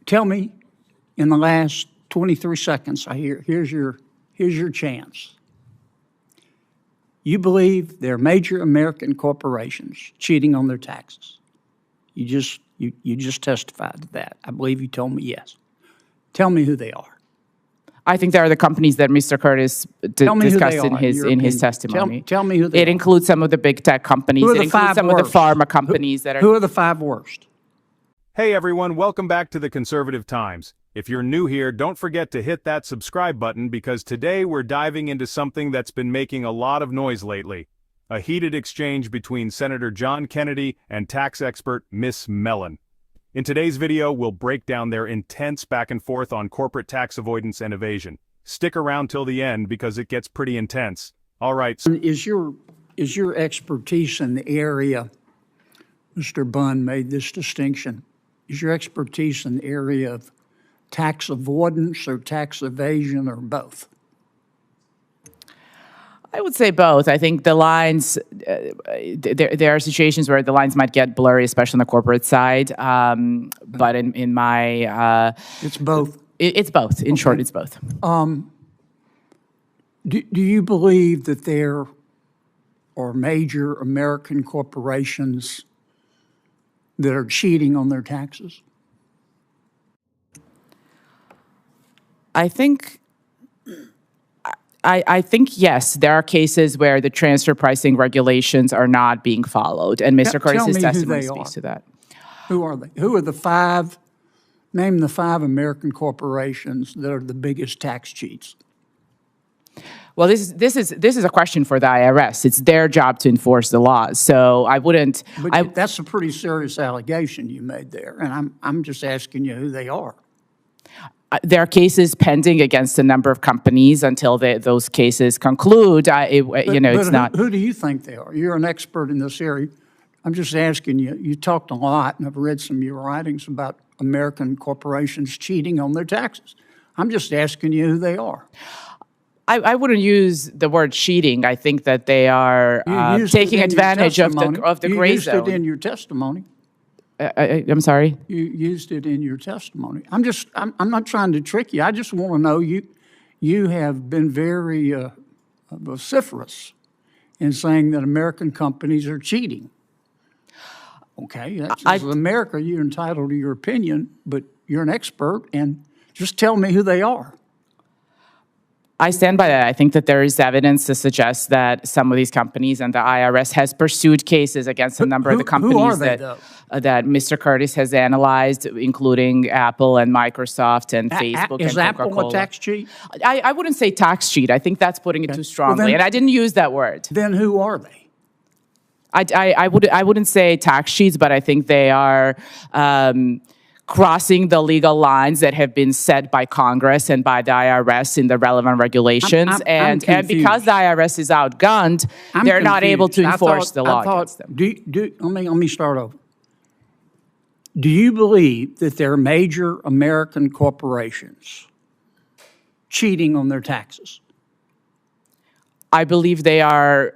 tell me in the last 23 seconds, here's your chance. You believe there are major American corporations cheating on their taxes. You just testified to that. I believe you told me yes. Tell me who they are. I think there are the companies that Mr. Curtis discussed in his testimony. Tell me who they are. It includes some of the big tech companies. It includes some of the pharma companies that are... Who are the 5 worst? Hey everyone, welcome back to the Conservative Times. If you're new here, don't forget to hit that subscribe button because today we're diving into something that's been making a lot of noise lately. A heated exchange between Senator John Kennedy and tax expert Miss Milin. In today's video, we'll break down their intense back and forth on corporate tax avoidance and evasion. Stick around till the end because it gets pretty intense. All right. Is your expertise in the area, Mr. Bunn made this distinction, is your expertise in the area of tax avoidance or tax evasion or both? I would say both. I think the lines, there are situations where the lines might get blurry, especially on the corporate side. But in my... it's both? It's both. In short, it's both. Do you believe that there are major American corporations that are cheating on their taxes? I think yes, there are cases where the transfer pricing regulations are not being followed, and Mr. Curtis's testimony speaks to that. Who are they? Who are the 5? Name the 5 American corporations that are the biggest tax cheats. Well, this is a question for the IRS. It's their job to enforce the laws. So I wouldn't. But that's a pretty serious allegation you made there, and I'm just asking you who they are. There are cases pending against a number of companies until those cases conclude. It's not. Who do you think they are? You're an expert in this area. I'm just asking you. You talked a lot, and I've read some of your writings about American corporations cheating on their taxes. I'm just asking you who they are. I wouldn't use the word cheating. I think that they are taking advantage of the gray zone. You used it in your testimony. I'm sorry? You used it in your testimony. I'm not trying to trick you. I just want to know you have been very vociferous in saying that American companies are cheating. Okay, that's America. You're entitled to your opinion, but you're an expert, and just tell me who they are. I stand by that. I think that there is evidence to suggest that some of these companies and the IRS has pursued cases against a number of the companies that Mr. Curtis has analyzed, including Apple and Microsoft and Facebook and Coca-Cola. Is Apple a tax cheat? I wouldn't say tax cheat. I think that's putting it too strongly, and I didn't use that word. Then who are they? I wouldn't say tax cheats, but I think they are crossing the legal lines that have been set by Congress and by the IRS in the relevant regulations. And because the IRS is outgunned, they're not able to enforce the law against them. Let me start over. Do you believe that there are major American corporations cheating on their taxes? I believe they are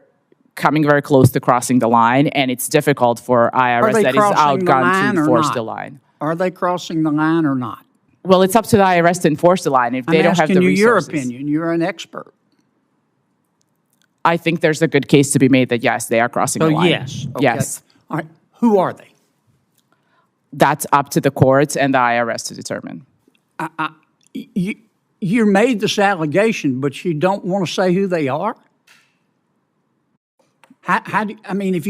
coming very close to crossing the line, and it's difficult for IRS that is outgunned to enforce the line. Are they crossing the line or not? Well, it's up to the IRS to enforce the line if they don't have the resources. I'm asking you your opinion. You're an expert. I think there's a good case to be made that, yes, they are crossing the line. Yes. Okay. Yes. All right. Who are they? That's up to the courts and the IRS to determine. You made this allegation, but you don't want to say who they are? If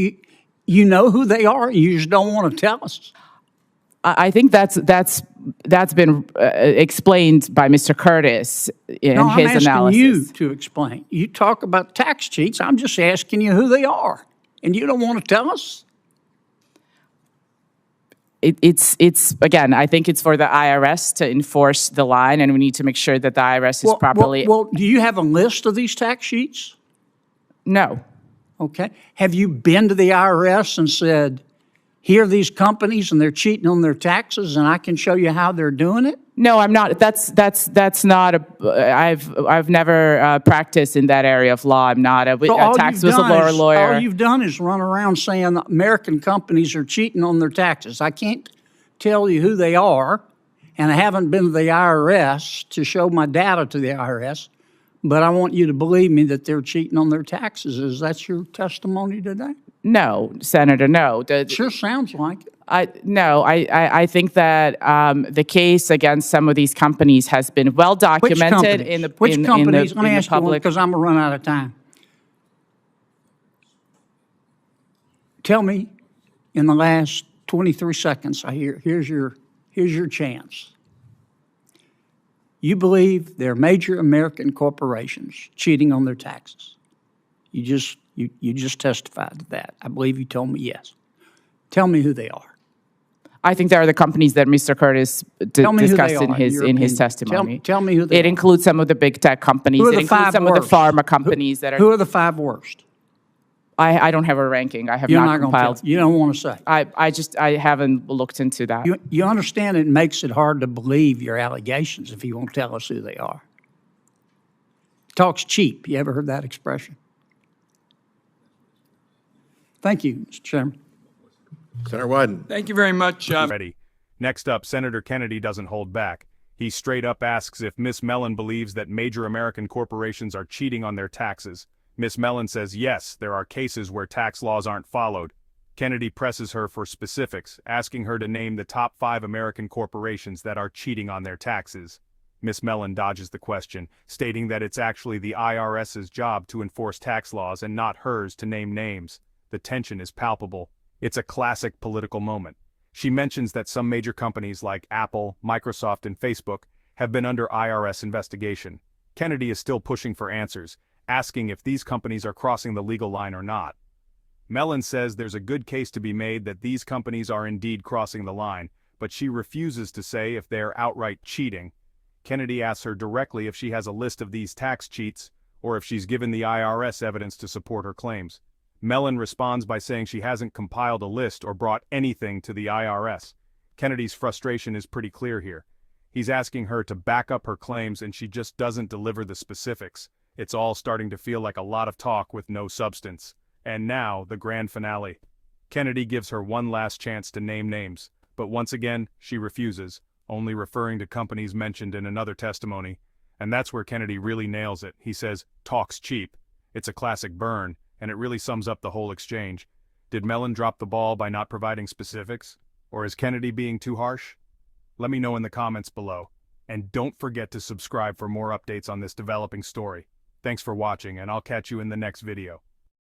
you know who they are, you just don't want to tell us? I think that's been explained by Mr. Curtis in his analysis. I'm asking you to explain. You talk about tax cheats. I'm just asking you who they are, and you don't want to tell us? It's again, I think it's for the IRS to enforce the line, and we need to make sure that the IRS is properly... Well, do you have a list of these tax sheets? No. Okay. Have you been to the IRS and said, here are these companies and they're cheating on their taxes and I can show you how they're doing it? No, I'm not. That's not I've never practiced in that area of law. I'm not a tax whistleblower lawyer. All you've done is run around saying American companies are cheating on their taxes. I can't tell you who they are, and I haven't been to the IRS to show my data to the IRS, but I want you to believe me that they're cheating on their taxes. Is that your testimony today? No, Senator, no. Sure sounds like it. I think that the case against some of these companies has been well documented in the Which companies? Let me in the ask you one, public. because I'm going to run out of time. Tell me, in the last 23 seconds, here's your chance. You believe there are major American corporations cheating on their taxes. You just testified to that. I believe you told me yes. Tell me who they are. I think there are the companies that Mr. Curtis discussed in his testimony. Tell me who they are. It includes some of the big tech companies. Who are the It includes five some worst? of the pharma companies that are. Who are the 5 worst? I don't have a ranking. I have You're not not going to compiled. tell. You don't want to say. I haven't looked into that. You understand it makes it hard to believe your allegations if you won't tell us who they are. Talk's cheap. You ever heard that expression? Thank you, Mr. Chairman. Senator Wyden. Thank you very much. Ready. Next up, Senator Kennedy doesn't hold back. He straight up asks if Ms. Milin believes that major American corporations are cheating on their taxes. Ms. Milin says yes, there are cases where tax laws aren't followed. Kennedy presses her for specifics, asking her to name the top 5 American corporations that are cheating on their taxes. Ms. Milin dodges the question, stating that it's actually the IRS's job to enforce tax laws and not hers to name names. The tension is palpable. It's a classic political moment. She mentions that some major companies like Apple, Microsoft, and Facebook have been under IRS investigation. Kennedy is still pushing for answers, asking if these companies are crossing the legal line or not. Milin says there's a good case to be made that these companies are indeed crossing the line, but she refuses to say if they're outright cheating. Kennedy asks her directly if she has a list of these tax cheats, or if she's given the IRS evidence to support her claims. Milin responds by saying she hasn't compiled a list or brought anything to the IRS. Kennedy's frustration is pretty clear here. He's asking her to back up her claims and she just doesn't deliver the specifics. It's all starting to feel like a lot of talk with no substance. And now, the grand finale. Kennedy gives her one last chance to name names, but once again, she refuses, only referring to companies mentioned in another testimony. And that's where Kennedy really nails it. He says, "Talk's cheap." It's a classic burn, and it really sums up the whole exchange. Did Milin drop the ball by not providing specifics? Or is Kennedy being too harsh? Let me know in the comments below. And don't forget to subscribe for more updates on this developing story. Thanks for watching, and I'll catch you in the next video.